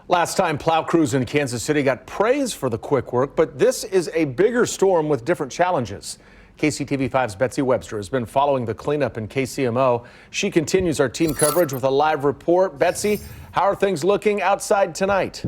Last time, plow crews in Kansas City got praise for the quick work, but this is a bigger storm with different challenges. KCTV5's Betsy Webster has been following the cleanup in KCMO. She continues our team coverage with a live report. Betsy, how are things looking outside tonight?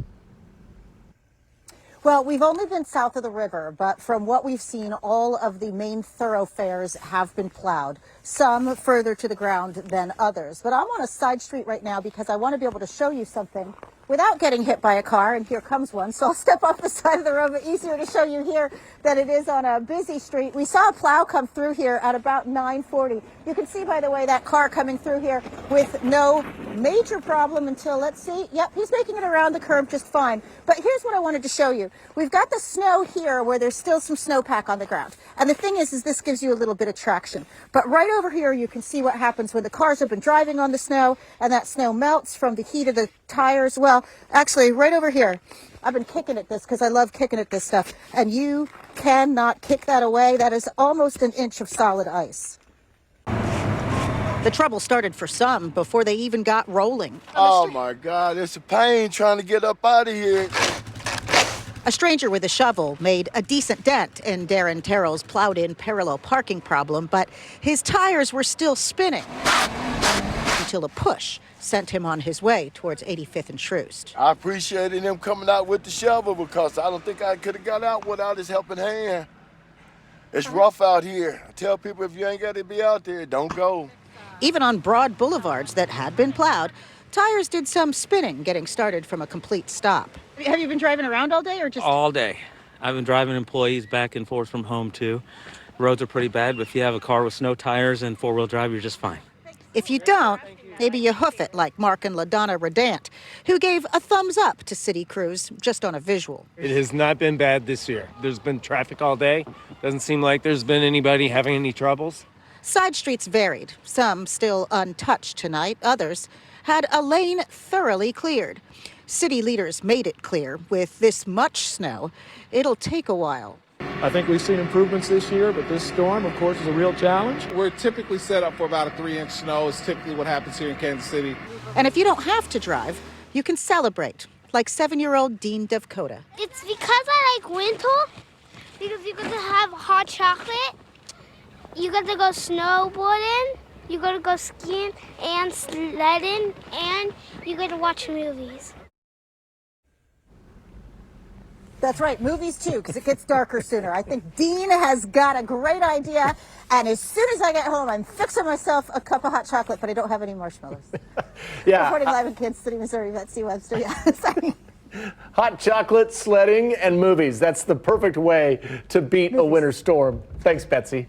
Well, we've only been south of the river, but from what we've seen, all of the main thoroughfares have been plowed, some further to the ground than others. But I'm on a side street right now because I want to be able to show you something without getting hit by a car, and here comes one. So I'll step off the side of the road, but easier to show you here than it is on a busy street. We saw a plow come through here at about 9:40. You can see, by the way, that car coming through here with no major problem until, let's see, yep, he's making it around the curb just fine. But here's what I wanted to show you. We've got the snow here where there's still some snowpack on the ground. And the thing is this gives you a little bit of traction. But right over here, you can see what happens when the cars have been driving on the snow and that snow melts from the heat of the tires. Well, actually, right over here, I've been kicking at this because I love kicking at this stuff. And you cannot kick that away. That is almost an inch of solid ice. The trouble started for some before they even got rolling. Oh my God, it's a pain trying to get up out of here. A stranger with a shovel made a decent dent in Darren Terrell's plowed-in parallel parking problem, but his tires were still spinning until a push sent him on his way towards 85th and Troost. I appreciated him coming out with the shovel because I don't think I could have got out without his helping hand. It's rough out here. I tell people if you ain't got to be out there, don't go. Even on broad boulevards that had been plowed, tires did some spinning getting started from a complete stop. Have you been driving around all day or just? All day. I've been driving employees back and forth from home too. Roads are pretty bad, but if you have a car with snow tires and four-wheel drive, you're just fine. If you don't, maybe you hoof it like Mark and LaDonna Redant, who gave a thumbs up to city crews just on a visual. It has not been bad this year. There's been traffic all day. Doesn't seem like there's been anybody having any troubles. Side streets varied, some still untouched tonight, others had a lane thoroughly cleared. City leaders made it clear, with this much snow, it'll take a while. I think we've seen improvements this year, but this storm, of course, is a real challenge. We're typically set up for about a 3-inch snow. It's typically what happens here in Kansas City. And if you don't have to drive, you can celebrate, like 7-year-old Dean Devkota. It's because I like winter, because you get to have hot chocolate, you get to go snowboarding, you get to go skiing and sledding, and you get to watch movies. That's right, movies too, because it gets darker sooner. I think Dean has got a great idea, and as soon as I get home, I'm fixing myself a cup of hot chocolate, but I don't have any marshmallows. Yeah. Reporting live in Kansas City, Missouri, Betsy Webster. Yeah, sorry. Hot chocolate, sledding, and movies. That's the perfect way to beat a winter storm. Thanks, Betsy.